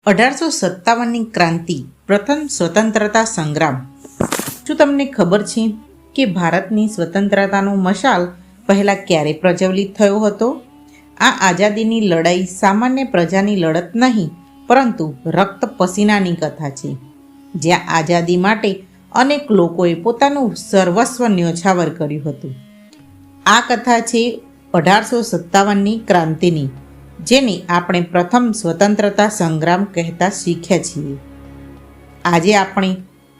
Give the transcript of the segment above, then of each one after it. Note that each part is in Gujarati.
1857ની ક્રાંતિ પ્રથમ સ્વતંત્રતા સંગ્રામ. શું તમને ખબર છે કે ભારતની સ્વતંત્રતાનો મશાલ પહેલાં ક્યારે પ્રજ્વલિત થયો હતો? આ આઝાદીની લડાઈ સામાન્ય પ્રજાની લડત નહીં, પરંતુ રક્ત પસીનાની કથા છે, જ્યાં આઝાદી માટે અનેક લોકોએ પોતાનું સર્વસ્વ ન્યોછાવર કર્યું હતું. આ કથા છે 1857ની ક્રાંતિની, જેને આપણે પ્રથમ સ્વતંત્રતા સંગ્રામ કહેતા શીખ્યા છીએ. આજે આપણે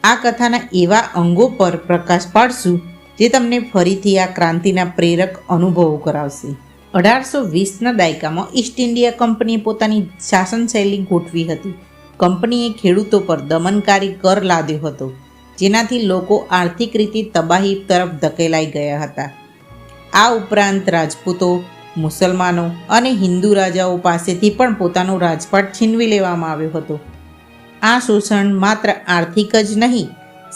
આ કથાના એવા અંગો પર પ્રકાશ પાડશું જે તમને ફરીથી આ ક્રાંતિના પ્રેરક અનુભવો કરાવશે. 1820ના દાયકામાં ઈસ્ટ ઇન્ડિયા કંપનીએ પોતાની શાસન શૈલી ગોઠવી હતી. કંપનીએ ખેડૂતો પર દમનકારી કર લાદ્યો હતો, જેનાથી લોકો આર્થિક રીતે તબાહી તરફ ધકેલાઈ ગયા હતા. આ ઉપરાંત રાજપૂતો, મુસલમાનો અને હિન્દુ રાજાઓ પાસેથી પણ પોતાનો રાજપાટ છીનવી લેવામાં આવ્યો હતો. આ શોષણ માત્ર આર્થિક જ નહીં,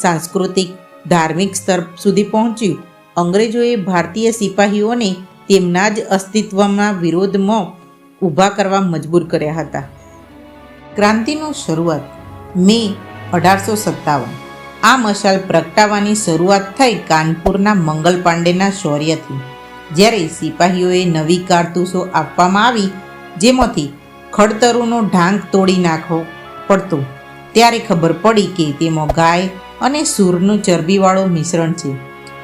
સાંસ્કૃતિક, ધાર્મિક સ્તર સુધી પહોંચ્યું. અંગ્રેજોએ ભારતીય સિપાહીઓને તેમના જ અસ્તિત્વમાં વિરોધમાં ઊભા કરવા મજબૂર કર્યા હતા. ક્રાંતિનો શરૂઆત મે 1857. આ મશાલ પ્રગટાવવાની શરૂઆત થઈ કાનપુરના મંગલ પાંડેના શૌર્યથી. જ્યારે સિપાહીઓએ નવી કારતૂસો આપવામાં આવી, જેમાંથી ખડતરુનો ઢાંક તોડી નાખવો પડતો, ત્યારે ખબર પડી કે તેમાં ગાય અને સૂરનું ચરબીવાળું મિશ્રણ છે.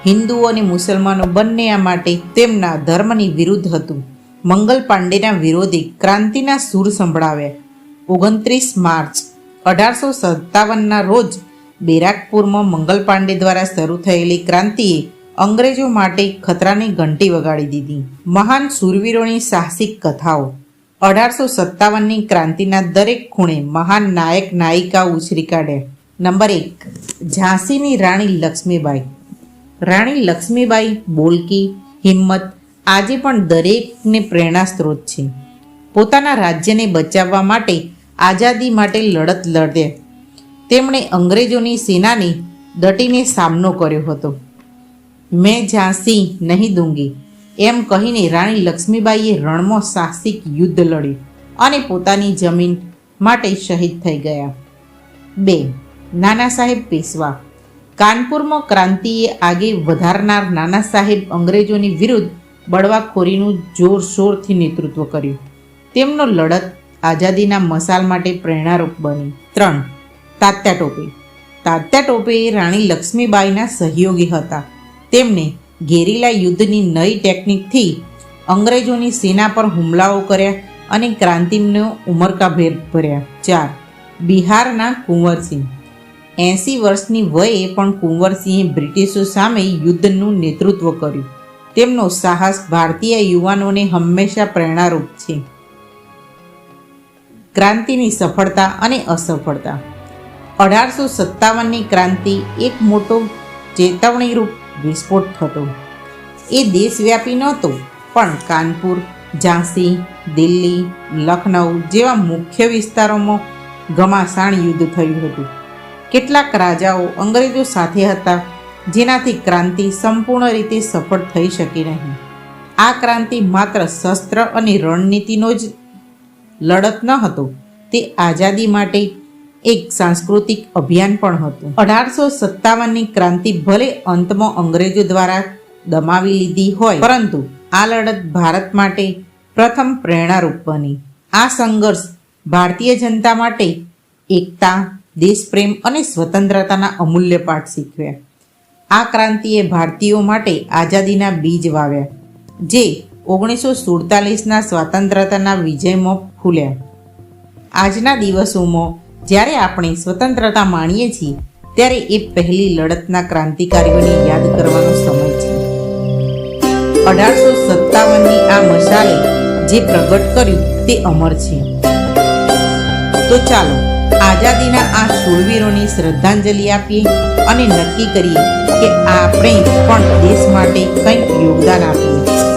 હિન્દુઓ અને મુસલમાનો બંને આ માટે તેમના ધર્મની વિરુદ્ધ હતું. મંગલ પાંડેના વિરોધે ક્રાંતિના સૂર સંભળાવ્યા. 29 માર્ચ 1857ના રોજ બેરાકપુરમાં મંગલ પાંડે દ્વારા શરૂ થયેલી ક્રાંતિએ અંગ્રેજો માટે ખતરાની ઘંટી વગાડી દીધી. મહાન શૂરવીરોની સાહસિક કથાઓ. 1857ની ક્રાંતિના દરેક ખૂણે મહાન નાયક નાયિકા ઉછરી કાઢ્યા. નંબર 1, ઝાંસીની રાણી લક્ષ્મીબાઈ. રાણી લક્ષ્મીબાઈ બોલકી, હિંમત આજે પણ દરેકને પ્રેરણા સ્ત્રોત છે. પોતાના રાજ્યને બચાવવા માટે આઝાદી માટે લડત લડ્યા. તેમણે અંગ્રેજોની સેનાને ડટીને સામનો કર્યો હતો. મેં ઝાંસી નહીં દૂંગી એમ કહીને રાણી લક્ષ્મીબાઈએ રણમાં સાહસિક યુદ્ધ લડ્યું અને પોતાની જમીન માટે શહીદ થઈ ગયા. 2, નાના સાહેબ પેશવા. કાનપુરમાં ક્રાંતિએ આગે વધારનાર નાના સાહેબ અંગ્રેજોની વિરુદ્ધ બળવાખોરીનું જોરશોરથી નેતૃત્વ કર્યું. તેમનો લડત આઝાદીના મશાલ માટે પ્રેરણારૂપ બની. 3, તાત્યા ટોપે. તાત્યા ટોપે રાણી લક્ષ્મીબાઈના સહયોગી હતા. તેમણે ગેરીલા યુદ્ધની નવી ટેકનિકથી અંગ્રેજોની સેના પર હુમલાઓ કર્યા અને ક્રાંતિનો ઉમળકાભેર ભર્યા. 4, બિહારના કુંવરસિંહ. 80 વર્ષની વયે પણ કુંવરસિંહે બ્રિટિશો સામે યુદ્ધનું નેતૃત્વ કર્યું. તેમનો સાહસ ભારતીય યુવાનોને હંમેશા પ્રેરણારૂપ છે. ક્રાંતિની સફળતા અને અસફળતા. 1857ની ક્રાંતિ એક મોટો ચેતવણીરૂપ વિસ્ફોટ હતો. એ દેશવ્યાપી નહોતો, પણ કાનપુર, ઝાંસી, દિલ્હી, લખનઉ જેવા મુખ્ય વિસ્તારોમાં ઘમાસાણ યુદ્ધ થયું હતું. કેટલાક રાજાઓ અંગ્રેજો સાથે હતા, જેનાથી ક્રાંતિ સંપૂર્ણ રીતે સફળ થઈ શકી નહીં. આ ક્રાંતિ માત્ર શસ્ત્ર અને રણનીતિનો જ લડત ન હતો, તે આઝાદી માટે એક સાંસ્કૃતિક અભિયાન પણ હતું. 1857ની ક્રાંતિ ભલે અંતમાં અંગ્રેજો દ્વારા દમાવી લીધી હોય, પરંતુ આ લડત ભારત માટે પ્રથમ પ્રેરણારૂપ બની. આ સંઘર્ષ ભારતીય જનતા માટે એકતા, દેશપ્રેમ અને સ્વતંત્રતાના અમૂલ્ય પાઠ શીખવ્યા. આ ક્રાંતિએ ભારતીયો માટે આઝાદીના બીજ વાવ્યા, જે 1947ના સ્વતંત્રતાના વિજયમાં ફૂલ્યા. આજના દિવસોમાં જ્યારે આપણે સ્વતંત્રતા માણીએ છીએ, ત્યારે એ પહેલી લડતના ક્રાંતિકારીઓને યાદ કરવાનો સમય છે. 1857ની આ મશાલે જે પ્રગટ કર્યું તે અમર છે. તો ચાલો આઝાદીના આ શૂરવીરોની શ્રદ્ધાંજલિ આપીએ અને નક્કી કરીએ કે આપણે પણ દેશ માટે કંઈક યોગદાન આપીએ.